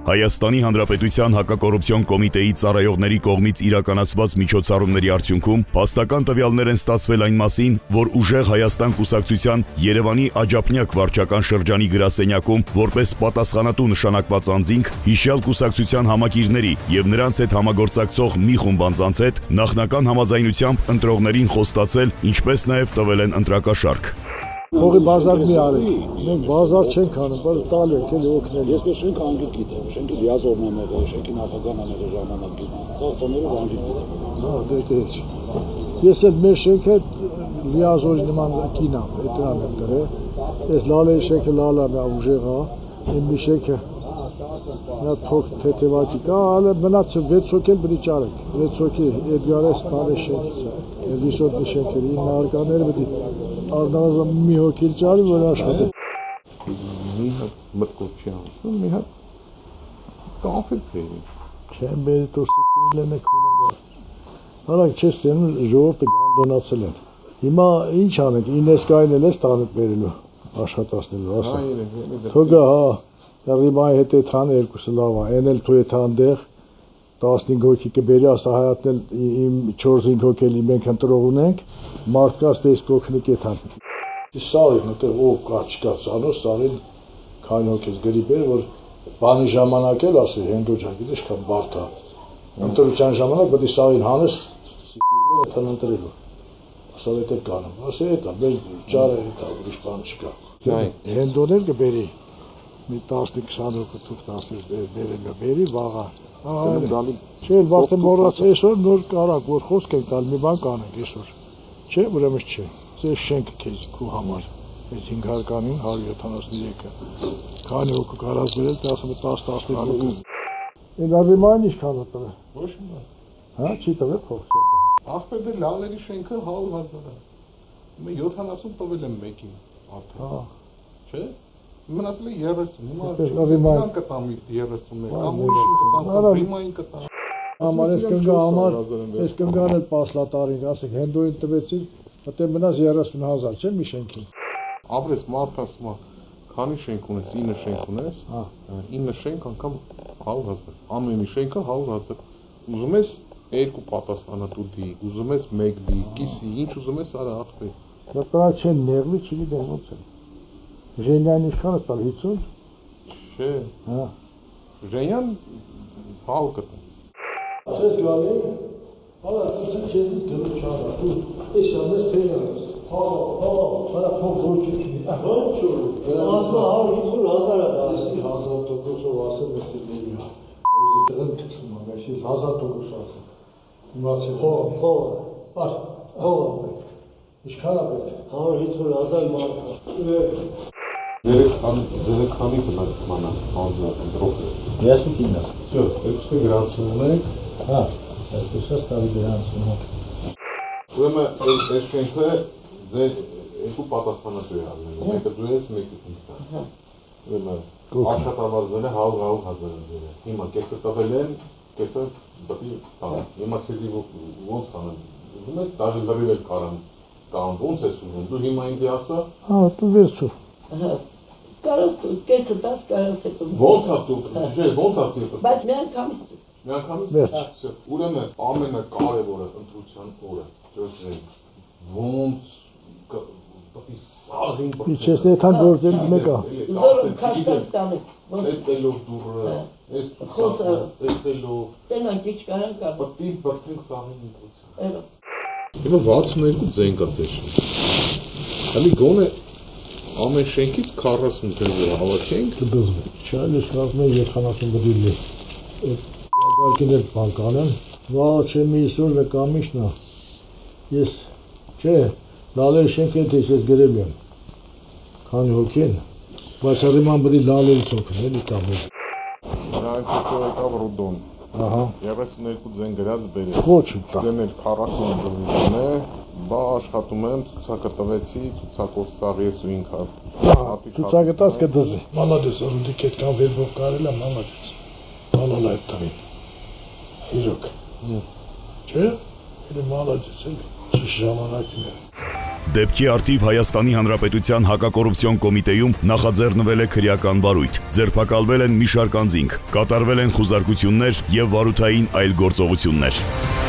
Հայաստանի Հանրապետության հակակոռուպցիոն կոմիտեի ծառայողների կողմից իրականացված միջոցառումների արդյունքում փաստական տվյալներ են ստացվել այն մասին, որ ուժեղ Հայաստան կուսակցության Երևանի Աջափնյակ վարչական շրջանի գրասենյակում որպես պատասխանատու նշանակված անձինք հիշյալ կուսակցության համակիրների եւ նրանց հետ համագործակցող մի խումբ անձանց հետ նախնական համաձայնությամբ ընտրողներին խոստացել, ինչպես նաեւ տվել են ընտրակաշարք։ Փողի բազար մի արեք, մենք բազար չենք անում, բայց տալ ենք էլի օգնել։ Ես դե շենք անգիտ գիտեմ, շենքի լիազորն եմ եղել, շենքի նախագահն եմ եղել ժամանակին, սա տոներով անգիտ գիտեմ։ Հա, դե չէ։ Ես էլ մեր շենքը լիազորի նման կինամ, այդրան եմ դրել։ Ես լալեի շենքը լալա նա ուժեղ է, իմ մի շենքը նա թող թեթևակի կա, ale մնացը 6 հոգի էլ բրիճ արեք, 6 հոգի Էդգարես բարե շենքից է, ես իսօր մի շենքերի, ինը արկաները բդի Ardağızdan մի հոգի ճարի, որ աշխատի։ Մի հատ մտքով չի անցնում, մի հատ կապել բերի։ Չեմ բերի տորսիկիրել եմ եք ունեմ։ Հանակ չես տենում ժողովուրդը գանդոնացել են։ Հիմա ինչ անենք, ինեսկային էլ ես տանդ բերելու, աշխատացնելու, ասա։ Թոգա, հա, ռիմայի հետ էթան երկուսը լավ է, են էլ թու էթան դեղ, 15 հոգի կբերի, ասա հայատն էլ իմ 4-5 հոգելի մենք ընտրող ունենք, մարդկաց դես կոքնիկ էթան։ Սարին, նտեղ ով կա չկա ծանոց, սարին քանի հոգես գրի բեր, որ բանի ժամանակ էլ ասի, հենդոջան գիտես կան բարդ է։ Ընտրության ժամանակ պետք է սարին հանես, սիկիրներ էթան ընտրելու։ Ասա էդ էլ կանում, ասա էդ է, մեր ճարը էդ է, ուրիշ բան չկա։ Հենդոներ կբերի, մի 15-20 հոգի թուք 10 բերի, վաղա։ Չէ, վաղտը մորաց այսօր նոր կարակ, որ խոսք ենք տալ, մի բան կանենք այսօր։ Չէ, ուրեմն չէ, ձեր շենքը քեզ քու համար, այս 5 հարկանին 173-ը, քանի հոգու կարած բերել, ասում է 10-15 հոգու։ Էդ արիմային ինչքան է տվել։ Ոչ մի։ Հա, չի տվել փող։ Ախպեր դե լալերի շենքը 100,000 է։ Մե 70 տվել եմ մեկին արդեն։ Հա։ Չէ։ Մնացել է 30, հիմա ռիմային կտամ 30-ը, կամ ուրիշին կտամ, կամ ռիմային կտամ։ Համար ես կնգա համար, ես կնգան էլ պասլատարին, ասեք, հենդոյին տվեցիր, մտե մնաց 30,000, չէ մի շենքին։ Ապրես մարդ ասում է, քանի շենք ունես, 9 շենք ունես, 9 շենք անգամ 100,000, ամեն մի շենքը 100,000, ուզում ես 2 պատասխանատու դի, ուզում ես 1 դի, կիսի, ինչ ուզում ես արա ախպեր։ Դա տրա չեն նեղվի, չգիտեմ ոնց է։ Ժենյան ինչքան է տալ 50։ Չէ։ Հա։ Ժենյան 100 կտա։ Ասես գալի, հալա դու չես գլուխ չարա, դու էս անես թեյնես։ Հա, հալա փող ոչի չի։ Ոչ, ասա 150,000 է դա։ Էսի 1000%-ով ասել ես դեպի։ Ուզի դրան գցում ա, էսի 1000% ասել։ Իմացել։ Փող։ Բաց, փող։ Ինչքան է պետք։ 150,000 մարդ։ Ձեր քանի բնականա անձը ընտրող է։ Ես ու կինը։ Всё, երկուսը գրանցում եք։ Հա, այսպես տարի գրանցում եք։ Ուրեմն այս շենքը ձեր երկու պատասխանատու է արվել։ Մեկը դու ես, մեկը ինքը։ Ուրեմն աշխատավարձել է 100,000 ձերը։ Հիմա կեսը տվել են, կեսը դեպի տան։ Հիմա քեզի ոնց անեմ։ Ուզում ես դաժե լրիվ էլ կարամ կամ ոնց ես ուզում։ Դու հիմա ինձ ասա։ Հա, դու վերցու։ Կարոս կեսը տաս կարոս է տում։ Ոնց է դու, չէ, ոնց է դու։ Բայց միանգամից։ Միանգամից։ Ուրեմն ամենակարևորը ընտրության օրը, ճշգրիտ։ Ոնց պատի սաղին։ Իչես նեթան գործել մեկա։ Զորում քաշտած տանեք։ Էտելով դուրը, էս խոսը, էտելով։ Տենակ ինչ կարան կար։ Պատի բրտենք սաղին ընտրության։ Էլո։ Հիմա 62 ձենք է ձեր։ Հəli գոնե ամեն շենքից 40 ձեր հավաքենք կդզվի։ Չէ, ես կարծում եմ 70 բդիլի։ Ագարկին էլ բան կանեմ։ Վա չէ մի իսօր վեկամիշն է։ Ես չէ, լալեր շենքը ես գրել եմ։ Քանի հոգին, բայց արիման բդի լալեր ցոքն էլի կամ։ Նրանք հետո եկավ Ռուդոն։ Ահա։ 32 ձեն գրած բերեց։ Ոչ ուտա։ Ձեն էլ 40 դրվան է, բա աշխատում եմ, ցուցակը տվեցի, ցուցակով սաղ ես ու ինքը։ Ցուցակը տաս կդզի։ Մալադես, որդի կետքան վերբով կարել է, մալադես։ Մալալ այդ տարին։ Իրոք։ Չէ՞։ Էլ մալադես էլ ճիշտ ժամանակին է։ Դեպքի արդիվ Հայաստանի Հանրապետության հակակոռուպցիոն կոմիտեում նախաձեռնվել է քրեական վարույթ, ձերբակալվել են մի շարք անձինք, կատարվել են խուզարկություններ եւ վարութային այլ գործողություններ։